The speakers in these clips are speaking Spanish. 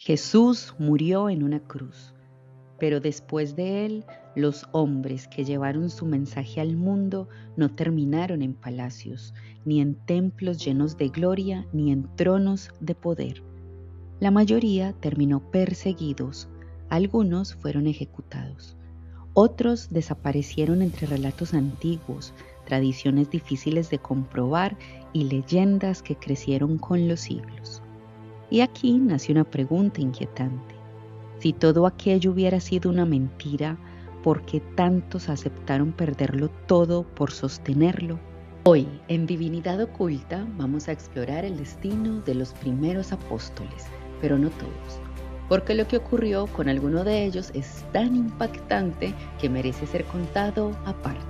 Jesús murió en una cruz, pero después de él, los hombres que llevaron su mensaje al mundo no terminaron en palacios, ni en templos llenos de gloria, ni en tronos de poder. La mayoría terminó perseguidos, algunos fueron ejecutados. Otros desaparecieron entre relatos antiguos, tradiciones difíciles de comprobar y leyendas que crecieron con los siglos. Y aquí nace una pregunta inquietante. Si todo aquello hubiera sido una mentira, ¿por qué tantos aceptaron perderlo todo por sostenerlo? Hoy, en Divinidad Oculta, vamos a explorar el destino de los primeros apóstoles, pero no todos, porque lo que ocurrió con alguno de ellos es tan impactante que merece ser contado aparte.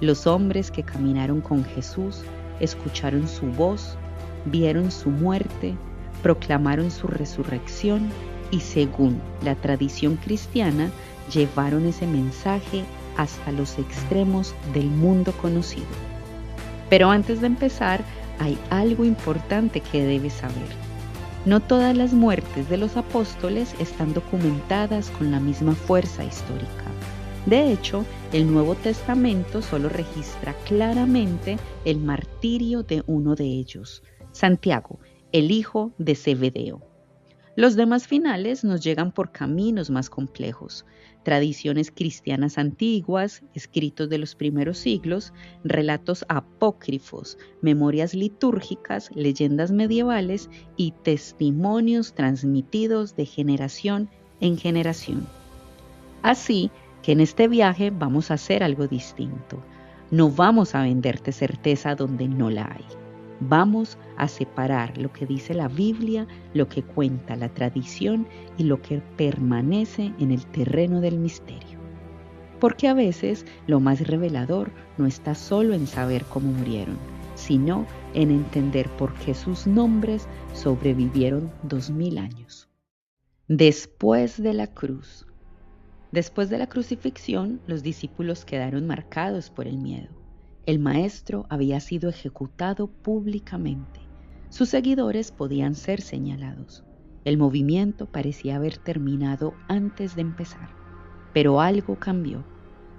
Los hombres que caminaron con Jesús, escucharon su voz, vieron su muerte, proclamaron su resurrección y, según la tradición cristiana, llevaron ese mensaje hasta los extremos del mundo conocido. Pero antes de empezar, hay algo importante que debes saber. No todas las muertes de los apóstoles están documentadas con la misma fuerza histórica. De hecho, el Nuevo Testamento solo registra claramente el martirio de uno de ellos, Santiago, el hijo de Zebedeo. Los demás finales nos llegan por caminos más complejos, tradiciones cristianas antiguas, escritos de los primeros siglos, relatos apócrifos, memorias litúrgicas, leyendas medievales y testimonios transmitidos de generación en generación. Así que en este viaje vamos a hacer algo distinto. No vamos a venderte certeza donde no la hay. Vamos a separar lo que dice la Biblia, lo que cuenta la tradición y lo que permanece en el terreno del misterio. Porque a veces lo más revelador no está solo en saber cómo murieron, sino en entender por qué sus nombres sobrevivieron 2000 años. Después de la cruz. Después de la crucifixión, los discípulos quedaron marcados por el miedo. El maestro había sido ejecutado públicamente. Sus seguidores podían ser señalados. El movimiento parecía haber terminado antes de empezar. Pero algo cambió.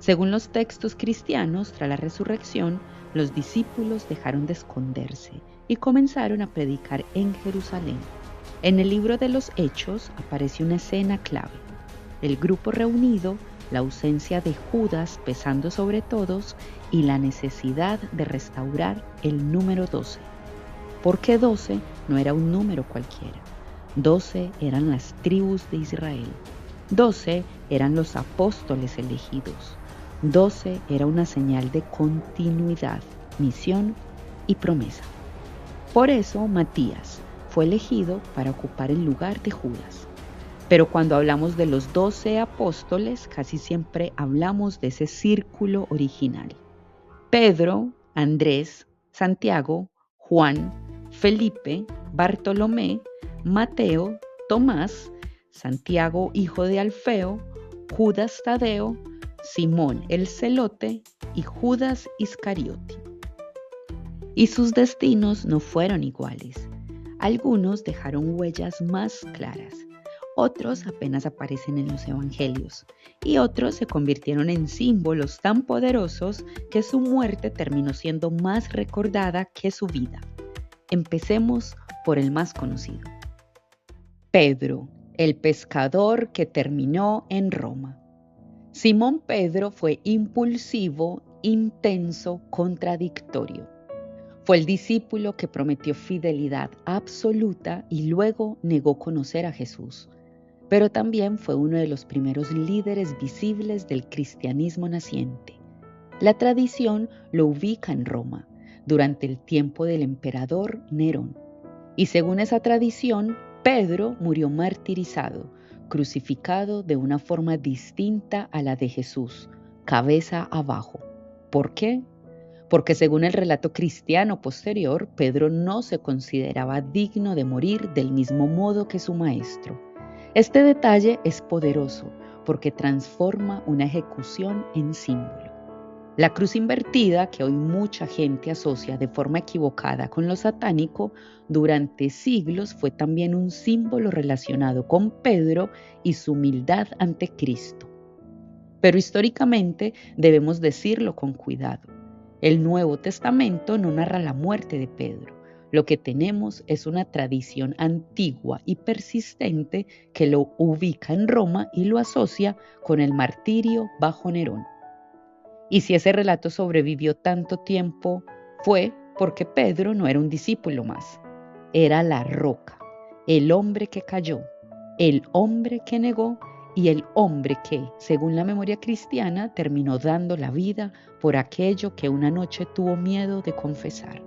Según los textos cristianos, tras la resurrección, los discípulos dejaron de esconderse y comenzaron a predicar en Jerusalén. En el libro de los Hechos aparece una escena clave. El grupo reunido, la ausencia de Judas pesando sobre todos y la necesidad de restaurar el número 12. Porque 12 no era un número cualquiera. 12 eran las tribus de Israel. 12 eran los apóstoles elegidos. 12 era una señal de continuidad, misión y promesa. Por eso Matías fue elegido para ocupar el lugar de Judas. Pero cuando hablamos de los 12 apóstoles, casi siempre hablamos de ese círculo original. Pedro, Andrés, Santiago, Juan, Felipe, Bartolomé, Mateo, Tomás, Santiago, hijo de Alfeo, Judas Tadeo, Simón el Celote y Judas Iscariote. Y sus destinos no fueron iguales. Algunos dejaron huellas más claras. Otros apenas aparecen en los evangelios y otros se convirtieron en símbolos tan poderosos que su muerte terminó siendo más recordada que su vida. Empecemos por el más conocido. Pedro, el pescador que terminó en Roma. Simón Pedro fue impulsivo, intenso, contradictorio. Fue el discípulo que prometió fidelidad absoluta y luego negó conocer a Jesús. Pero también fue uno de los primeros líderes visibles del cristianismo naciente. La tradición lo ubica en Roma, durante el tiempo del emperador Nerón. Y según esa tradición, Pedro murió martirizado, crucificado de una forma distinta a la de Jesús, cabeza abajo. ¿Por qué? Porque según el relato cristiano posterior, Pedro no se consideraba digno de morir del mismo modo que su maestro. Este detalle es poderoso porque transforma una ejecución en símbolo. La cruz invertida, que hoy mucha gente asocia de forma equivocada con lo satánico, durante siglos fue también un símbolo relacionado con Pedro y su humildad ante Cristo. Pero históricamente debemos decirlo con cuidado. El Nuevo Testamento no narra la muerte de Pedro. Lo que tenemos es una tradición antigua y persistente que lo ubica en Roma y lo asocia con el martirio bajo Nerón. Y si ese relato sobrevivió tanto tiempo, fue porque Pedro no era un discípulo más. Era la roca, el hombre que cayó, el hombre que negó y el hombre que, según la memoria cristiana, terminó dando la vida por aquello que una noche tuvo miedo de confesar.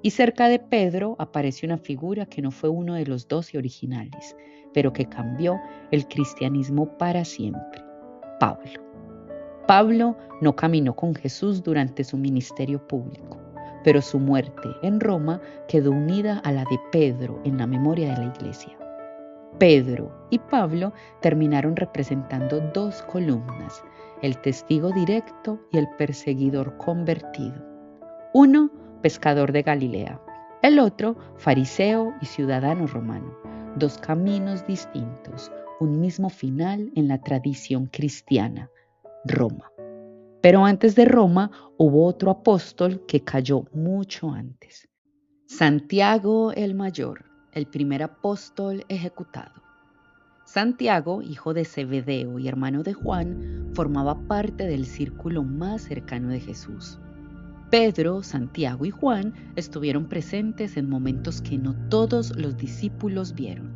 Y cerca de Pedro aparece una figura que no fue uno de los 12 originales, pero que cambió el cristianismo para siempre: Pablo. Pablo no caminó con Jesús durante su ministerio público, pero su muerte en Roma quedó unida a la de Pedro en la memoria de la iglesia. Pedro y Pablo terminaron representando dos columnas: el testigo directo y el perseguidor convertido. Uno, pescador de Galilea; el otro, fariseo y ciudadano romano. Dos caminos distintos, un mismo final en la tradición cristiana: Roma. Pero antes de Roma hubo otro apóstol que cayó mucho antes: Santiago el Mayor, el primer apóstol ejecutado. Santiago, hijo de Zebedeo y hermano de Juan, formaba parte del círculo más cercano de Jesús. Pedro, Santiago y Juan estuvieron presentes en momentos que no todos los discípulos vieron: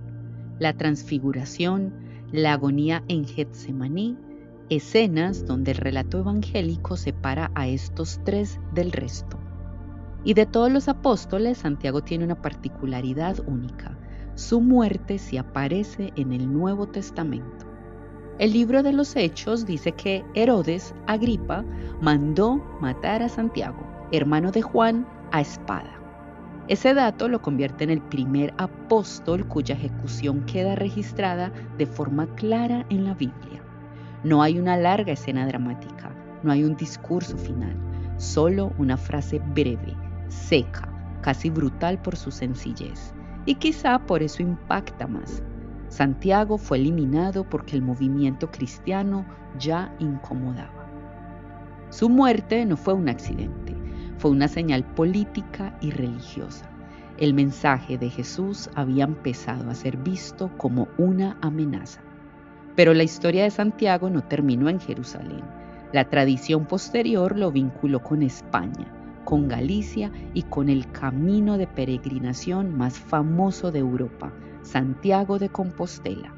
la transfiguración, la agonía en Getsemaní, escenas donde el relato evangélico separa a estos tres del resto. Y de todos los apóstoles, Santiago tiene una particularidad única: su muerte sí aparece en el Nuevo Testamento. El libro de los Hechos dice que Herodes Agripa mandó matar a Santiago, hermano de Juan, a espada. Ese dato lo convierte en el primer apóstol cuya ejecución queda registrada de forma clara en la Biblia. No hay una larga escena dramática, no hay un discurso final, solo una frase breve, seca, casi brutal por su sencillez, y quizá por eso impacta más. Santiago fue eliminado porque el movimiento cristiano ya incomodaba. Su muerte no fue un accidente, fue una señal política y religiosa. El mensaje de Jesús había empezado a ser visto como una amenaza. Pero la historia de Santiago no terminó en Jerusalén. La tradición posterior lo vinculó con España, con Galicia y con el camino de peregrinación más famoso de Europa, Santiago de Compostela.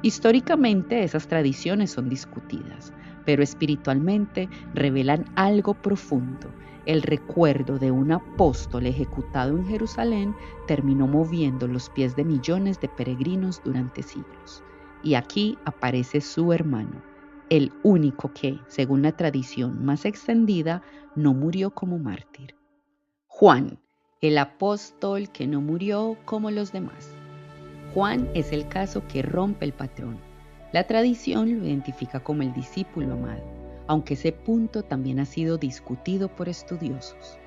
Históricamente esas tradiciones son discutidas, pero espiritualmente revelan algo profundo. El recuerdo de un apóstol ejecutado en Jerusalén terminó moviendo los pies de millones de peregrinos durante siglos. Y aquí aparece su hermano, el único que, según la tradición más extendida, no murió como mártir: Juan, el apóstol que no murió como los demás. Juan es el caso que rompe el patrón. La tradición lo identifica como el discípulo amado, aunque ese punto también ha sido discutido por estudiosos.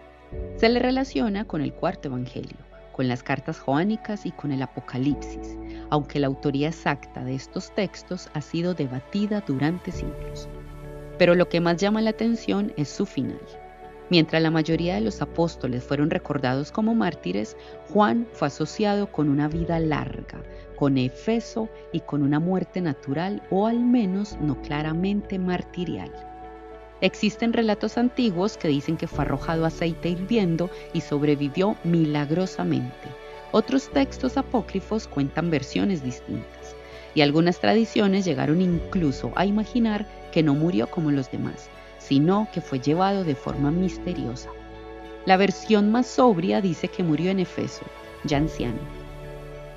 Se le relaciona con el cuarto evangelio, con las cartas joánicas y con el Apocalipsis, aunque la autoría exacta de estos textos ha sido debatida durante siglos. Pero lo que más llama la atención es su final. Mientras la mayoría de los apóstoles fueron recordados como mártires, Juan fue asociado con una vida larga, con Efeso y con una muerte natural o al menos no claramente martirial. Existen relatos antiguos que dicen que fue arrojado aceite hirviendo y sobrevivió milagrosamente. Otros textos apócrifos cuentan versiones distintas, y algunas tradiciones llegaron incluso a imaginar que no murió como los demás, sino que fue llevado de forma misteriosa. La versión más sobria dice que murió en Efeso, ya anciano.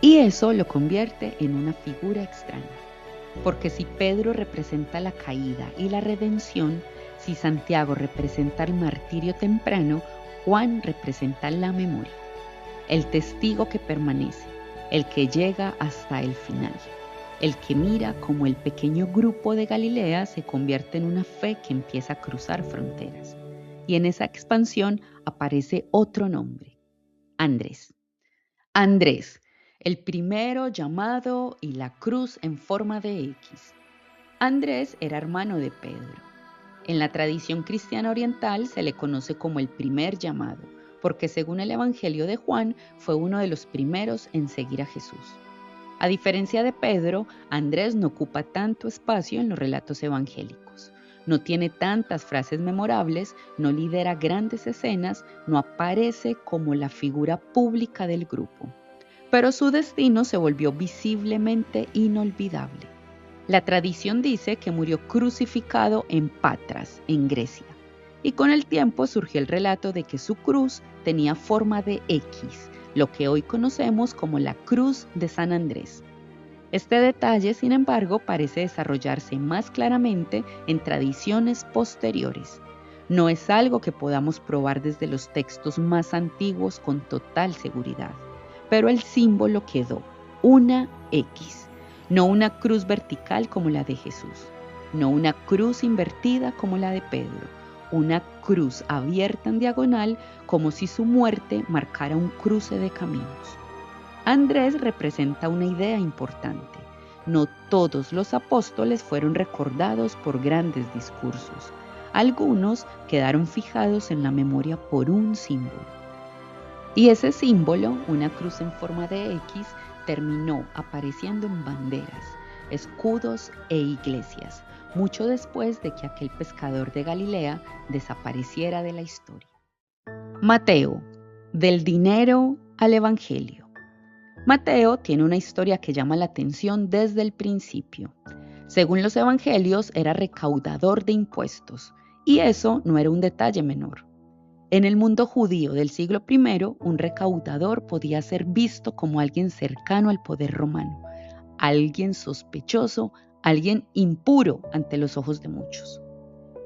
Y eso lo convierte en una figura extraña, porque si Pedro representa la caída y la redención, si Santiago representa el martirio temprano, Juan representa la memoria, el testigo que permanece, el que llega hasta el final. el que mira cómo el pequeño grupo de Galilea se convierte en una fe que empieza a cruzar fronteras. Y en esa expansión aparece otro nombre, Andrés. Andrés, el primero llamado y la cruz en forma de X. Andrés era hermano de Pedro. En la tradición cristiana oriental se le conoce como el primer llamado, porque según el Evangelio de Juan fue uno de los primeros en seguir a Jesús. A diferencia de Pedro, Andrés no ocupa tanto espacio en los relatos evangélicos. No tiene tantas frases memorables, no lidera grandes escenas, no aparece como la figura pública del grupo. Pero su destino se volvió visiblemente inolvidable. La tradición dice que murió crucificado en Patras, en Grecia. Y con el tiempo surgió el relato de que su cruz tenía forma de X, lo que hoy conocemos como la Cruz de San Andrés. Este detalle, sin embargo, parece desarrollarse más claramente en tradiciones posteriores. No es algo que podamos probar desde los textos más antiguos con total seguridad, pero el símbolo quedó, una X, no una cruz vertical como la de Jesús, no una cruz invertida como la de Pedro, una cruz abierta en diagonal como si su muerte marcara un cruce de caminos. Andrés representa una idea importante. No todos los apóstoles fueron recordados por grandes discursos. Algunos quedaron fijados en la memoria por un símbolo. Y ese símbolo, una cruz en forma de X, terminó apareciendo en banderas, escudos e iglesias, mucho después de que aquel pescador de Galilea desapareciera de la historia. Mateo, del dinero al Evangelio. Mateo tiene una historia que llama la atención desde el principio. Según los evangelios, era recaudador de impuestos, y eso no era un detalle menor. En el mundo judío del siglo I, un recaudador podía ser visto como alguien cercano al poder romano, alguien sospechoso, alguien impuro ante los ojos de muchos.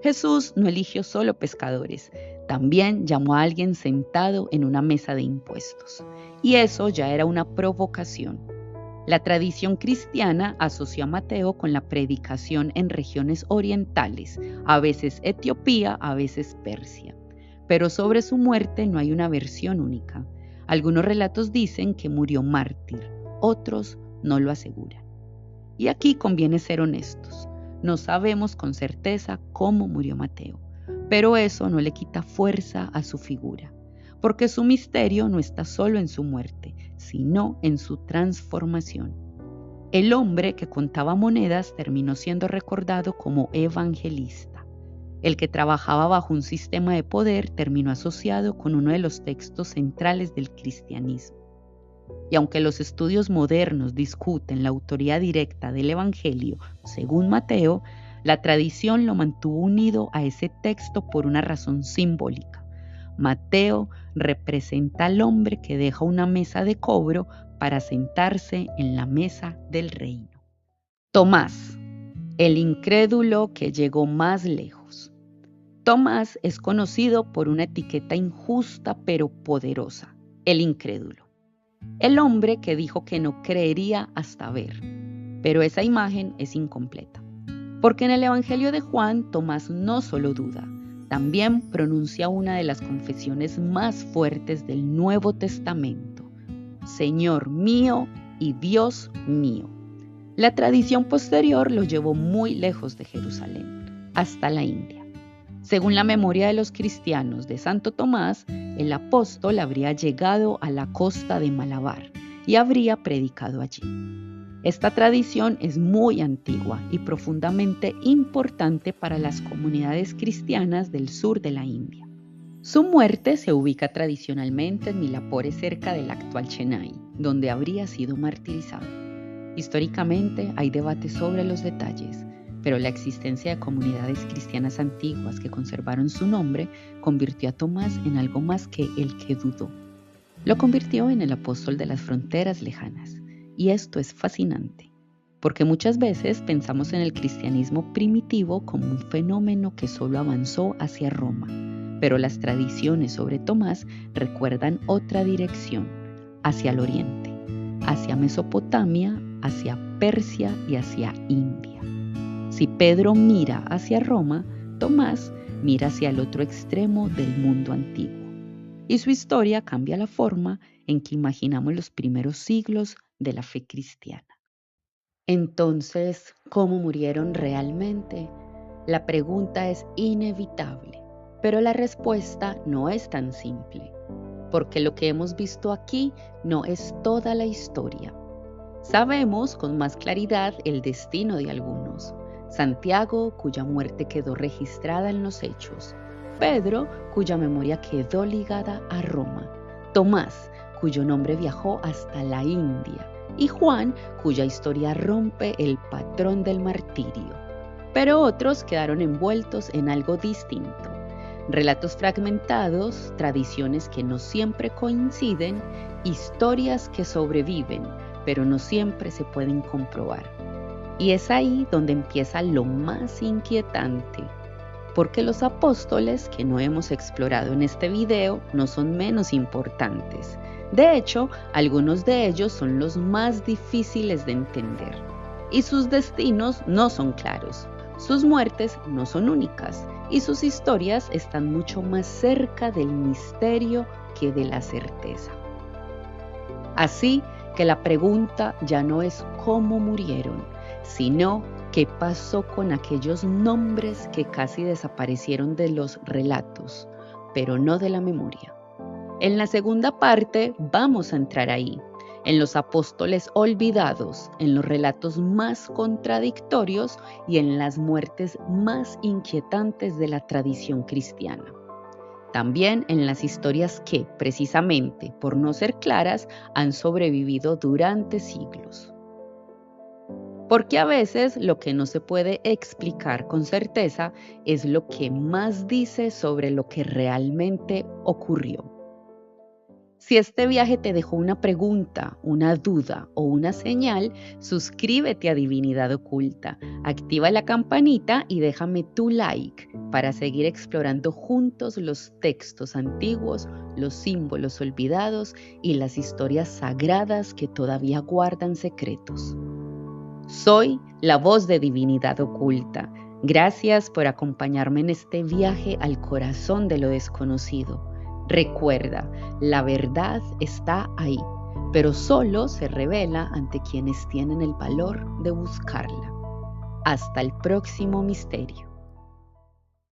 Jesús no eligió solo pescadores, también llamó a alguien sentado en una mesa de impuestos, y eso ya era una provocación. La tradición cristiana asoció a Mateo con la predicación en regiones orientales, a veces Etiopía, a veces Persia. Pero sobre su muerte no hay una versión única. Algunos relatos dicen que murió mártir, otros no lo aseguran. Y aquí conviene ser honestos. No sabemos con certeza cómo murió Mateo, pero eso no le quita fuerza a su figura, porque su misterio no está solo en su muerte, sino en su transformación. El hombre que contaba monedas terminó siendo recordado como evangelista. El que trabajaba bajo un sistema de poder terminó asociado con uno de los textos centrales del cristianismo. Y aunque los estudios modernos discuten la autoría directa del Evangelio, según Mateo, la tradición lo mantuvo unido a ese texto por una razón simbólica. Mateo representa al hombre que deja una mesa de cobro para sentarse en la mesa del reino. Tomás, el incrédulo que llegó más lejos. Tomás es conocido por una etiqueta injusta pero poderosa, el incrédulo. El hombre que dijo que no creería hasta ver, pero esa imagen es incompleta. Porque en el Evangelio de Juan, Tomás no solo duda, también pronuncia una de las confesiones más fuertes del Nuevo Testamento: Señor mío y Dios mío. La tradición posterior lo llevó muy lejos de Jerusalén, hasta la India. Según la memoria de los cristianos de Santo Tomás, el apóstol habría llegado a la costa de Malabar y habría predicado allí. Esta tradición es muy antigua y profundamente importante para las comunidades cristianas del sur de la India. Su muerte se ubica tradicionalmente en Milapore, cerca del actual Chennai, donde habría sido martirizado. Históricamente hay debate sobre los detalles, pero la existencia de comunidades cristianas antiguas que conservaron su nombre convirtió a Tomás en algo más que el que dudó. Lo convirtió en el apóstol de las fronteras lejanas. Y esto es fascinante, porque muchas veces pensamos en el cristianismo primitivo como un fenómeno que solo avanzó hacia Roma, pero las tradiciones sobre Tomás recuerdan otra dirección, hacia el oriente. hacia Mesopotamia, hacia Persia y hacia India. Si Pedro mira hacia Roma, Tomás mira hacia el otro extremo del mundo antiguo. Y su historia cambia la forma en que imaginamos los primeros siglos de la fe cristiana. Entonces, ¿cómo murieron realmente? La pregunta es inevitable, pero la respuesta no es tan simple, porque lo que hemos visto aquí no es toda la historia. Sabemos con más claridad el destino de algunos. Santiago, cuya muerte quedó registrada en los Hechos. Pedro, cuya memoria quedó ligada a Roma. Tomás, cuyo nombre viajó hasta la India. Y Juan, cuya historia rompe el patrón del martirio. Pero otros quedaron envueltos en algo distinto. Relatos fragmentados, tradiciones que no siempre coinciden, historias que sobreviven, pero no siempre se pueden comprobar. Y es ahí donde empieza lo más inquietante, porque los apóstoles que no hemos explorado en este video no son menos importantes. De hecho, algunos de ellos son los más difíciles de entender. Y sus destinos no son claros, sus muertes no son únicas, y sus historias están mucho más cerca del misterio que de la certeza. Así que la pregunta ya no es cómo murieron, sino qué pasó con aquellos nombres que casi desaparecieron de los relatos, pero no de la memoria. En la segunda parte vamos a entrar ahí, en los apóstoles olvidados, en los relatos más contradictorios y en las muertes más inquietantes de la tradición cristiana. También en las historias que, precisamente por no ser claras, han sobrevivido durante siglos. Porque a veces lo que no se puede explicar con certeza es lo que más dice sobre lo que realmente ocurrió. Si este viaje te dejó una pregunta, una duda o una señal, suscríbete a Divinidad Oculta, activa la campanita y déjame tu like para seguir explorando juntos los textos antiguos, los símbolos olvidados y las historias sagradas que todavía guardan secretos. Soy la voz de Divinidad Oculta. Gracias por acompañarme en este viaje al corazón de lo desconocido. Recuerda, la verdad está ahí, pero solo se revela ante quienes tienen el valor de buscarla. Hasta el próximo misterio.